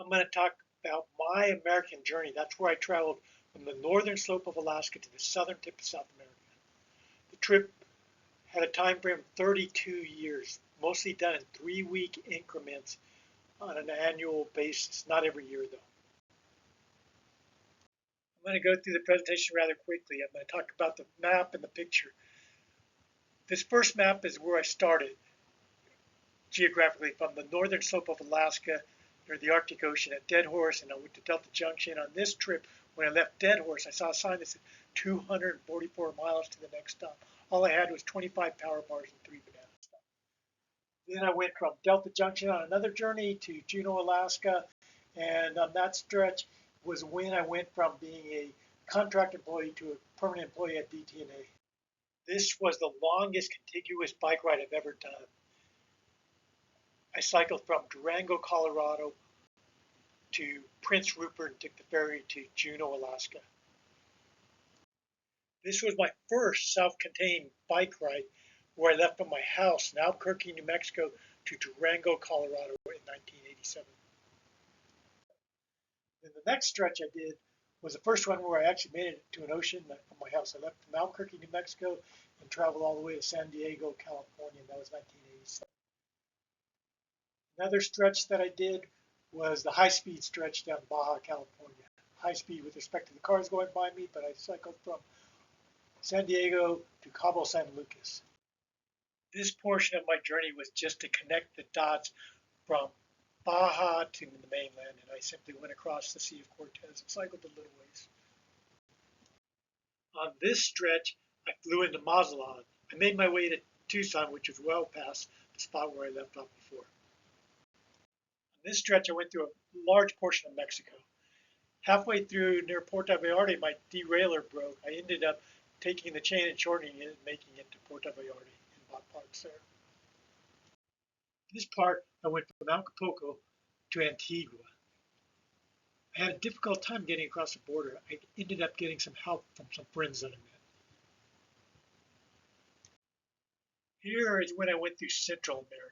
I'm going to talk about my American journey. That's where I traveled from the northern slope of Alaska to the southern tip of South America. The trip had a time frame of 32 years, mostly done in 3-week increments on an annual basis, not every year though. I'm going to go through the presentation rather quickly. I'm going to talk about the map and the picture. This first map is where I started geographically, from the northern slope of Alaska near the Arctic Ocean at Deadhorse, and I went to Delta Junction. On this trip, when I left Deadhorse, I saw a sign that said 244 miles to the next stop. All I had was 25 power bars and 3 banana stops. Then I went from Delta Junction on another journey to Juneau, Alaska, and on that stretch was when I went from being a contract employee to a permanent employee at DTNA. This was the longest contiguous bike ride I've ever done. I cycled from Durango, Colorado to Prince Rupert and took the ferry to Juneau, Alaska. This was my first self-contained bike ride where I left from my house in Albuquerque, New Mexico to Durango, Colorado in 1987. Then the next stretch I did was the first one where I actually made it to an ocean from my house. I left from Albuquerque, New Mexico and traveled all the way to San Diego, California, and that was 1987. Another stretch that I did was the high-speed stretch down Baja, California. High speed with respect to the cars going by me, but I cycled from San Diego to Cabo San Lucas. This portion of my journey was just to connect the dots from Baja to the mainland, and I simply went across the Sea of Cortez and cycled a little ways. On this stretch, I flew into Mazatlan. I made my way to Tucson, which was well past the spot where I left off before. On this stretch, I went through a large portion of Mexico. Halfway through near Puerto Vallarta, my derailleur broke. I ended up taking the chain and shortening it and making it to Puerto Vallarta and bought parts there. This part, I went from Acapulco to Antigua. I had a difficult time getting across the border. I ended up getting some help from some friends that I met. Here is when I went through Central America.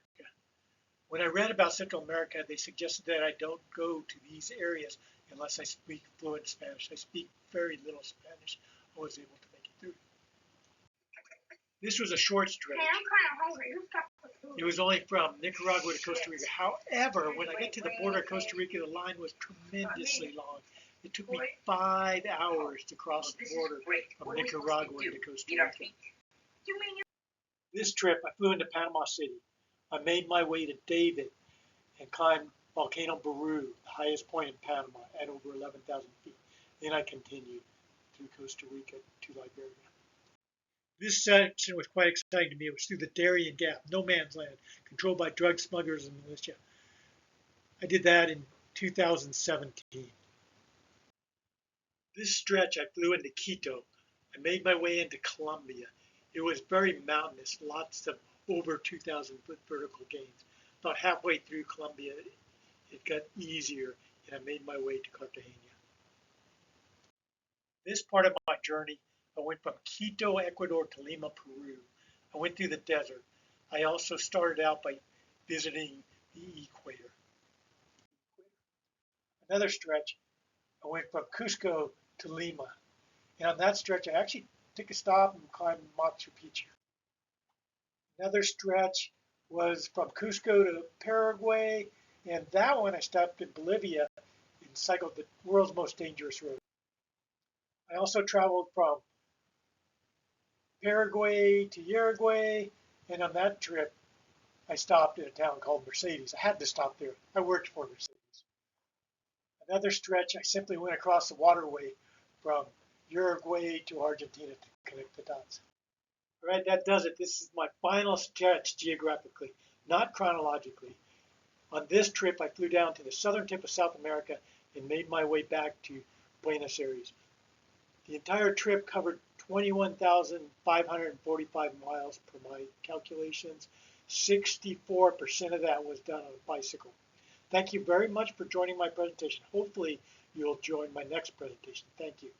When I read about Central America, they suggested that I don't go to these areas unless I speak fluent Spanish. I speak very little Spanish. I was able to make it through. This was a short stretch. Hey, I'm kind of hungry. Who's got the food? It was only from Nicaragua to Costa Rica. However, when I get to the border of Costa Rica, the line was tremendously long. It took me 5 hours to cross the border from Nicaragua to Costa Rica. This trip, I flew into Panama City. I made my way to David and climbed Volcano Baru, the highest point in Panama, at over 11,000 feet. Then I continued through Costa Rica to Liberia. This section was quite exciting to me. It was through the Darien Gap, no man's land, controlled by drug smugglers and militia. I did that in 2017. This stretch, I flew into Quito. I made my way into Colombia. It was very mountainous, lots of over 2,000 foot vertical gains. About halfway through Colombia, it got easier, and I made my way to Cartagena. This part of my journey, I went from Quito, Ecuador to Lima, Peru. I went through the desert. I also started out by visiting the equator. Another stretch, I went from Cusco to Lima. And on that stretch, I actually took a stop and climbed Machu Picchu. Another stretch was from Cusco to Paraguay, and that one I stopped in Bolivia and cycled the world's most dangerous road. I also traveled from Paraguay to Uruguay, and on that trip, I stopped at a town called Mercedes. I had to stop there. I worked for Mercedes. Another stretch, I simply went across the waterway from Uruguay to Argentina to connect the dots. All right, that does it. This is my final stretch geographically, not chronologically. On this trip, I flew down to the southern tip of South America and made my way back to Buenos Aires. The entire trip covered 21,545 miles per my calculations. 64% of that was done on a bicycle. Thank you very much for joining my presentation. Hopefully, you'll join my next presentation. Thank you.